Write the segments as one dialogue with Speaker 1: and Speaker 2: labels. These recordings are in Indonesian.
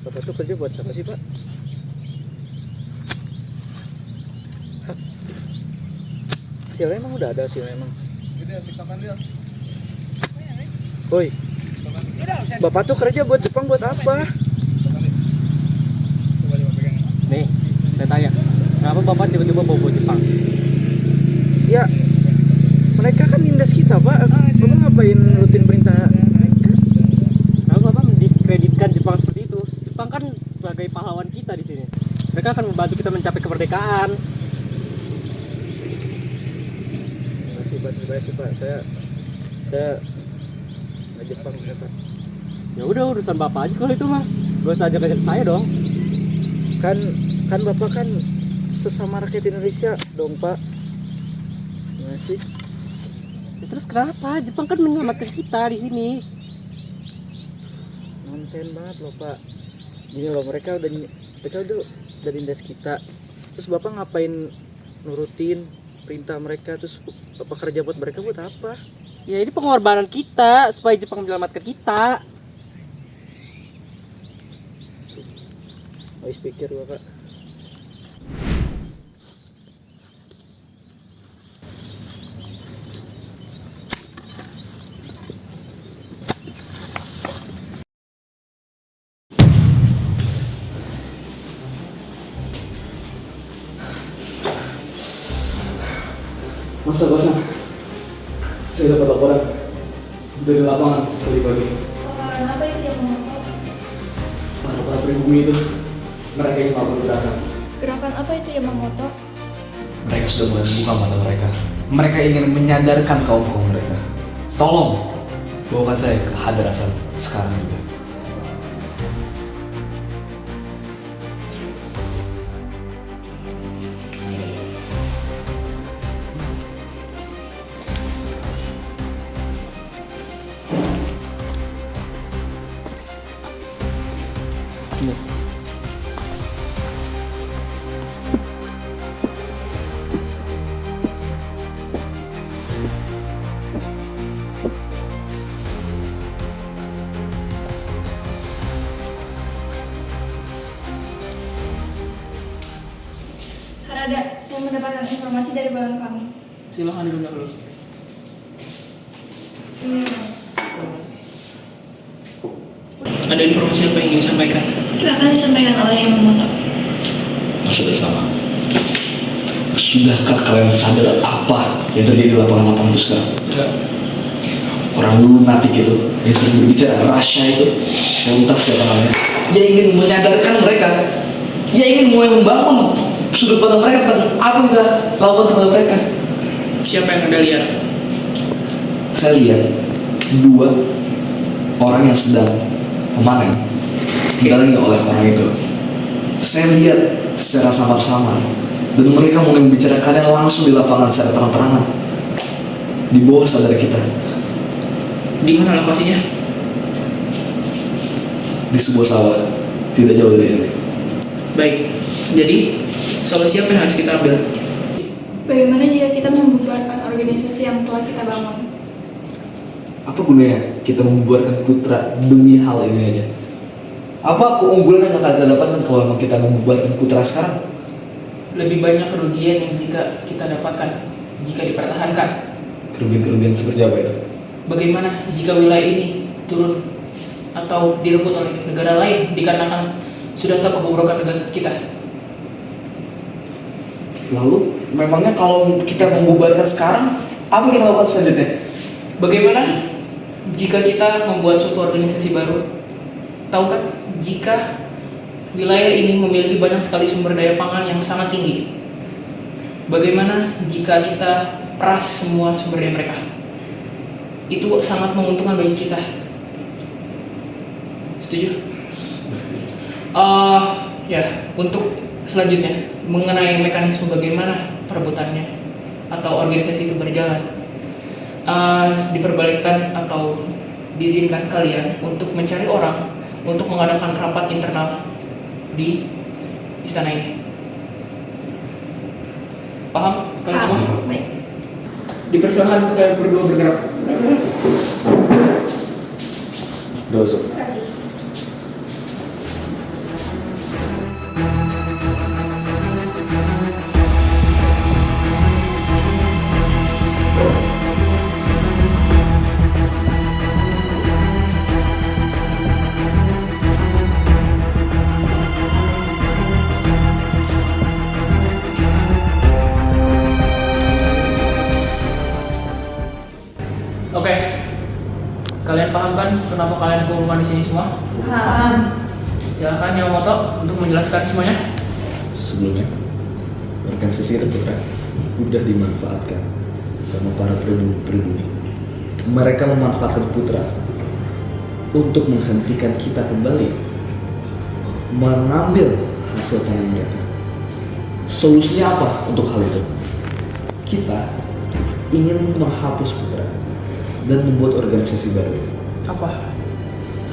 Speaker 1: Bapak tuh kerja buat siapa sih, Pak? Hah? Hasilnya emang udah ada hasilnya emang? Woi, Bapak tuh kerja buat Jepang buat apa?
Speaker 2: Nih, saya tanya, kenapa Bapak tiba-tiba bawa Jepang?
Speaker 1: Ya, mereka kan nindas kita, Pak. Bapak ngapain rutin perintah mereka?
Speaker 2: Kenapa Bapak mendiskreditkan Jepang seperti itu? Jepang kan sebagai pahlawan kita di sini. Mereka akan membantu kita mencapai kemerdekaan.
Speaker 1: Terima kasih, Pak. Saya nggak Jepang, saya, Pak.
Speaker 2: Ya udah urusan Bapak aja kalau itu mah. Gak usah ajak-ajak saya dong.
Speaker 1: Kan Bapak kan sesama rakyat Indonesia dong, Pak. Gimana sih?
Speaker 2: Ya, terus kenapa? Jepang kan menyelamatkan kita di sini.
Speaker 1: Nonsen banget loh, Pak. Gini loh, mereka udah nindas kita. Terus Bapak ngapain nurutin perintah mereka? Terus Bapak kerja buat mereka buat apa?
Speaker 2: Ya ini pengorbanan kita supaya Jepang menyelamatkan kita.
Speaker 1: Habis pikir, Bapak.
Speaker 3: Masa bosan? Saya dapat laporan dari lapangan tadi pagi.
Speaker 4: Laporan apa itu yang memotong?
Speaker 3: Para pribumi itu mereka ingin melakukan gerakan.
Speaker 4: Gerakan apa itu yang memotong?
Speaker 3: Mereka sudah mulai membuka mata mereka. Mereka ingin menyadarkan kaum mereka. Tolong bawakan saya ke Hadarasan sekarang juga.
Speaker 4: Harada, saya mendapatkan informasi dari bawahan kami.
Speaker 2: Silakan dulu dulu.
Speaker 4: Ini
Speaker 5: Ada informasi apa yang ingin disampaikan?
Speaker 4: silakan disampaikan oleh yang memotong.
Speaker 3: Sudah sama. Sudahkah kalian sadar apa yang terjadi di lapangan itu sekarang?
Speaker 5: Enggak.
Speaker 3: Orang lunatik itu yang sering berbicara Rasya itu, saya entah siapa namanya. Dia ingin menyadarkan mereka. Dia ingin mulai membangun sudut pandang mereka tentang apa kita lakukan kepada mereka.
Speaker 5: Siapa yang Anda lihat?
Speaker 3: Saya lihat dua orang yang sedang memanen didatangi oleh orang itu. Saya lihat secara samar-samar dan mereka mulai membicarakannya langsung di lapangan secara terang-terangan di bawah sadar kita.
Speaker 5: Di mana lokasinya?
Speaker 3: Di sebuah sawah tidak jauh dari sini.
Speaker 5: Baik. Jadi, solusi apa yang harus kita ambil?
Speaker 4: Bagaimana jika kita membubarkan organisasi yang telah kita bangun?
Speaker 3: Apa gunanya kita membubarkan Putra demi hal ini aja? Apa keunggulan yang akan kita dapatkan kalau memang kita membubarkan Putra sekarang?
Speaker 5: Lebih banyak kerugian yang jika kita dapatkan jika dipertahankan.
Speaker 3: Kerugian-kerugian seperti apa itu?
Speaker 5: Bagaimana jika wilayah ini turun atau direbut oleh negara lain dikarenakan sudah tahu kebobrokan negara kita?
Speaker 3: Lalu, memangnya kalau kita membubarkan sekarang, apa yang kita lakukan selanjutnya?
Speaker 5: Bagaimana jika kita membuat suatu organisasi baru? Tahu kan, jika wilayah ini memiliki banyak sekali sumber daya pangan yang sangat tinggi, bagaimana jika kita peras semua sumber daya mereka? Itu sangat menguntungkan bagi kita. Setuju? Ya, untuk selanjutnya mengenai mekanisme bagaimana perebutannya atau organisasi itu berjalan, diperbolehkan atau diizinkan kalian untuk mencari orang untuk mengadakan rapat internal di istana ini. Paham kalian semua?
Speaker 4: Baik.
Speaker 5: Dipersilakan untuk kalian berdua bergerak.
Speaker 3: Dozo.
Speaker 4: Terima kasih.
Speaker 5: Kalian paham kan kenapa kalian kumpulkan di sini semua?
Speaker 4: Paham.
Speaker 5: Silakan Yamamoto untuk menjelaskan semuanya.
Speaker 3: Sebelumnya, organisasi Reputra udah dimanfaatkan sama para pribumi. Mereka memanfaatkan Putra untuk menghentikan kita kembali mengambil hasil panen mereka. Solusinya apa untuk hal itu? Kita ingin menghapus Putra dan membuat organisasi baru.
Speaker 5: Apa?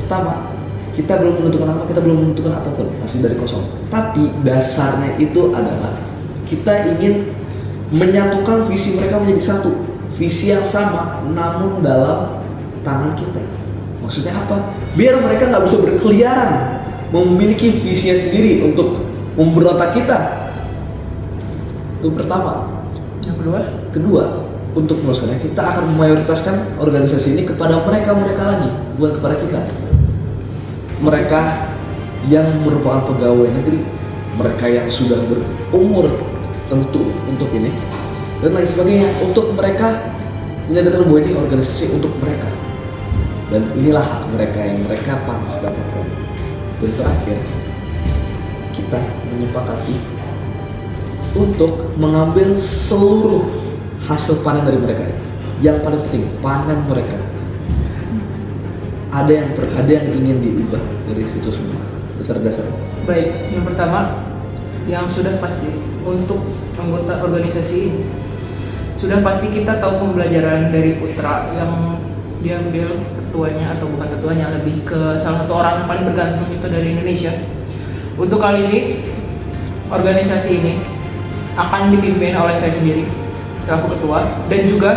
Speaker 3: Pertama, kita belum menentukan apa, kita belum menentukan apapun, masih dari kosong. Tapi dasarnya itu adalah kita ingin menyatukan visi mereka menjadi satu, visi yang sama, namun dalam tangan kita. Maksudnya apa? Biar mereka nggak bisa berkeliaran, memiliki visinya sendiri untuk memberontak kita. Itu pertama.
Speaker 5: Yang kedua?
Speaker 3: Kedua, untuk meneruskannya kita akan memprioritaskan organisasi ini kepada mereka lagi, bukan kepada kita. Mereka yang merupakan pegawai negeri, mereka yang sudah berumur tentu untuk ini, dan lain sebagainya, untuk mereka menyadari bahwa ini organisasi untuk mereka, dan inilah hak mereka yang mereka pantas dapatkan. Dan terakhir, kita menyepakati untuk mengambil seluruh hasil panen dari mereka. Yang paling penting, panen mereka. Ada yang ingin diubah dari situ semua, dasar-dasar.
Speaker 5: Baik, yang pertama yang sudah pasti untuk anggota organisasi ini, sudah pasti kita tahu pembelajaran dari Putra yang diambil ketuanya atau bukan ketuanya, lebih ke salah satu orang yang paling bergantung itu dari Indonesia. Untuk kali ini organisasi ini akan dipimpin oleh saya sendiri selaku ketua, dan juga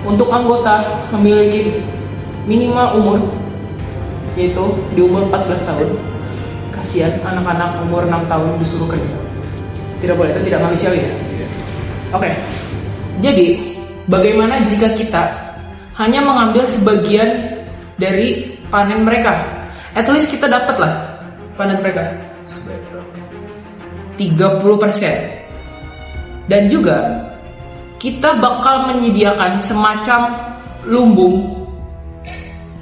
Speaker 5: untuk anggota memiliki minimal umur, yaitu di umur 14 tahun. Kasihan anak-anak umur 6 tahun disuruh kerja. Tidak boleh, itu tidak manusiawi ya. Oke. Jadi, bagaimana jika kita hanya mengambil sebagian dari panen mereka? At least kita dapatlah panen mereka 30%. Dan juga kita bakal menyediakan semacam lumbung.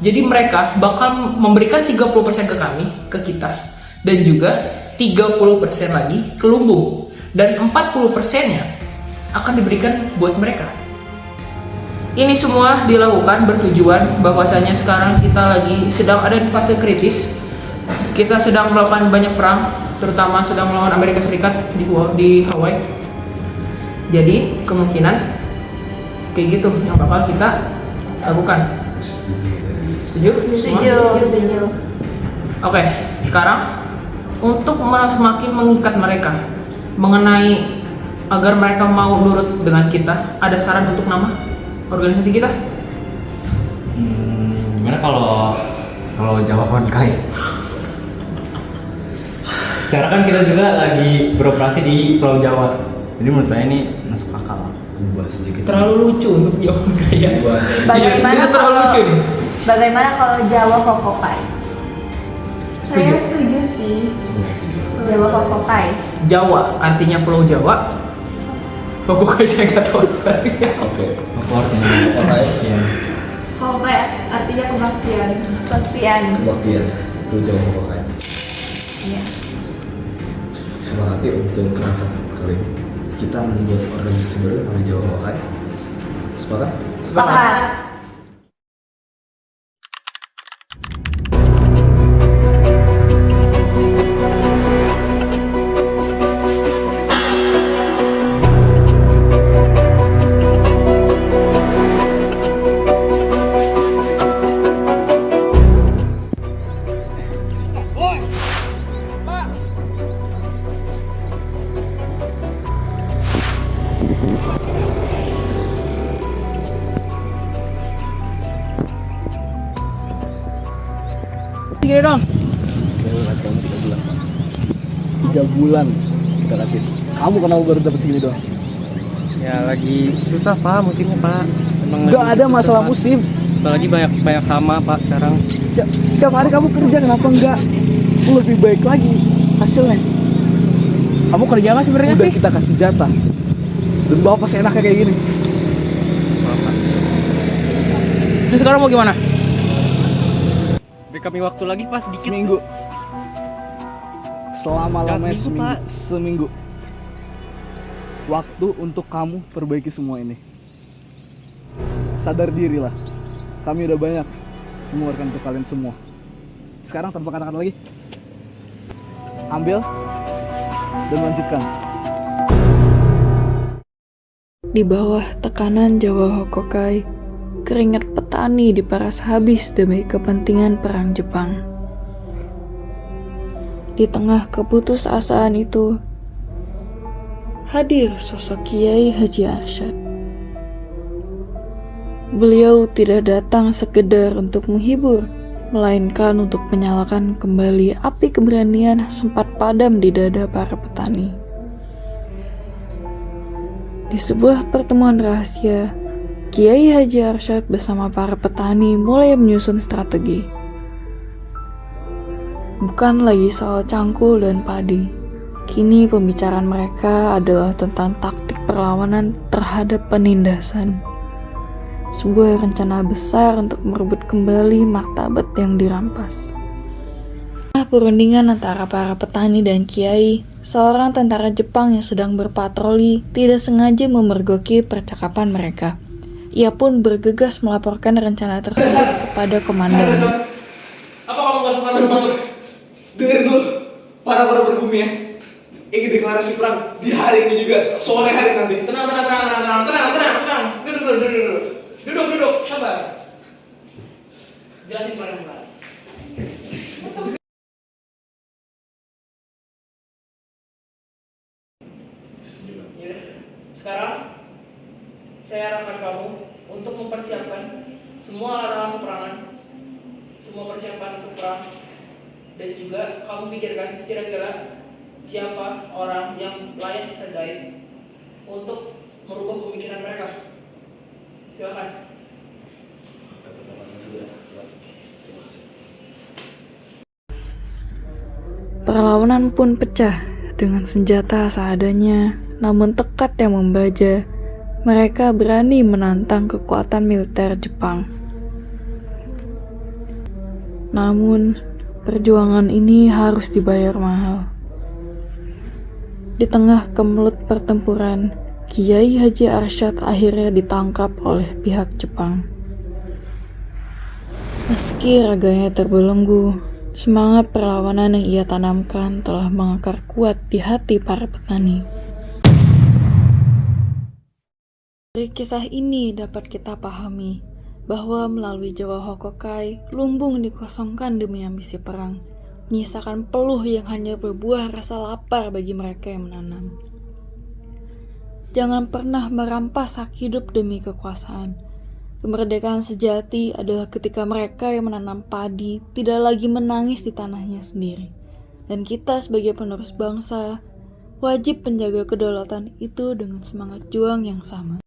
Speaker 5: Jadi mereka bakal memberikan 30% ke kami, ke kita, dan juga 30% lagi ke lumbung, dan 40%-nya akan diberikan buat mereka. Ini semua dilakukan bertujuan bahwasanya sekarang kita lagi sedang ada di fase kritis. Kita sedang melakukan banyak perang, terutama sedang melawan Amerika Serikat di Hawaii. Jadi kemungkinan kayak gitu yang bakal kita lakukan. Setuju?
Speaker 4: Setuju.
Speaker 5: Oke, sekarang untuk semakin mengikat mereka mengenai agar mereka mau nurut dengan kita, ada saran untuk nama organisasi kita?
Speaker 2: Gimana kalau Jawa Honkai? Secara kan kita juga lagi beroperasi di Pulau Jawa. Jadi menurut saya ini masuk akal.
Speaker 5: Terlalu lucu untuk Jawa Honkai.
Speaker 4: Bagaimana
Speaker 5: Itu terlalu
Speaker 4: kalau-
Speaker 5: lucu nih.
Speaker 4: Bagaimana kalau Jawa Kokokai?
Speaker 5: Setuju.
Speaker 4: Saya setuju sih. Jawa Kokokai.
Speaker 5: Jawa artinya Pulau Jawa. Pokoknya saya nggak tahu artinya.
Speaker 3: Oke.
Speaker 2: Apa artinya? Iya.
Speaker 4: Kokokai artinya kebaktian. Kebaktian.
Speaker 3: Kebaktian itu jauh pokoknya.
Speaker 4: Iya.
Speaker 3: Semangati untuk kenapa kali ini kita membuat organisasi baru namanya Jawa Hokai. Sepakat?
Speaker 4: Sepakat.
Speaker 5: Gini dong.
Speaker 1: Saya kasih kamu 3 bulan. 3 bulan kita kasih. Kamu kenapa baru dapat segini doang?
Speaker 2: Ya lagi susah Pak musimnya Pak. Emang
Speaker 1: Gak
Speaker 2: lagi
Speaker 1: ada
Speaker 2: susah,
Speaker 1: masalah
Speaker 2: Pak.
Speaker 1: musim.
Speaker 2: Apalagi banyak hama Pak sekarang.
Speaker 1: Setiap hari kamu kerja, kenapa enggak lebih baik lagi hasilnya?
Speaker 5: Kamu kerja nggak sebenarnya
Speaker 1: Udah
Speaker 5: sih?
Speaker 1: kita kasih jatah dan bawa pas enaknya kayak gini.
Speaker 5: Terus sekarang mau gimana?
Speaker 2: Beri kami waktu lagi Pak sedikit.
Speaker 6: Seminggu. Selama-lamanya
Speaker 2: Jangan seminggu, Pak.
Speaker 6: seminggu. Waktu untuk kamu perbaiki semua ini. Sadar dirilah. Kami udah banyak mengeluarkan untuk kalian semua. Sekarang tanpa kata-kata lagi, ambil dan lanjutkan.
Speaker 7: Di bawah tekanan Jawa Hokokai, keringat petani diperas habis demi kepentingan perang Jepang. Di tengah keputusasaan itu, hadir sosok Kiai Haji Arsyad. Beliau tidak datang sekedar untuk menghibur, melainkan untuk menyalakan kembali api keberanian sempat padam di dada para petani. Di sebuah pertemuan rahasia, Kiai Haji Arsyad bersama para petani mulai menyusun strategi. Bukan lagi soal cangkul dan padi. Kini pembicaraan mereka adalah tentang taktik perlawanan terhadap penindasan. Sebuah rencana besar untuk merebut kembali martabat yang dirampas. Perundingan antara para petani dan Kiai, seorang tentara Jepang yang sedang berpatroli tidak sengaja memergoki percakapan mereka. Ia pun bergegas melaporkan rencana tersebut kepada komandan.
Speaker 5: Apa kamu gak suka masuk?
Speaker 3: Dengerin dulu, para berbumi ya. Ingin deklarasi perang di hari ini juga, sore hari nanti.
Speaker 5: Tenang. Duduk. Sabar. Jelasin pelan-pelan. Sekarang saya arahkan kamu untuk mempersiapkan semua alat peperangan, semua persiapan untuk perang, dan juga kamu pikirkan kira-kira siapa orang yang layak kita guide untuk merubah pemikiran mereka. Silakan.
Speaker 7: Perlawanan pun pecah dengan senjata seadanya, namun tekad yang membaja. Mereka berani menantang kekuatan militer Jepang. Namun, perjuangan ini harus dibayar mahal. Di tengah kemelut pertempuran, Kiai Haji Arsyad akhirnya ditangkap oleh pihak Jepang. Meski raganya terbelenggu, semangat perlawanan yang ia tanamkan telah mengakar kuat di hati para petani. Dari kisah ini dapat kita pahami bahwa melalui Jawa Hokokai, lumbung dikosongkan demi ambisi perang, menyisakan peluh yang hanya berbuah rasa lapar bagi mereka yang menanam. Jangan pernah merampas hak hidup demi kekuasaan. Kemerdekaan sejati adalah ketika mereka yang menanam padi tidak lagi menangis di tanahnya sendiri. Dan kita sebagai penerus bangsa, wajib menjaga kedaulatan itu dengan semangat juang yang sama.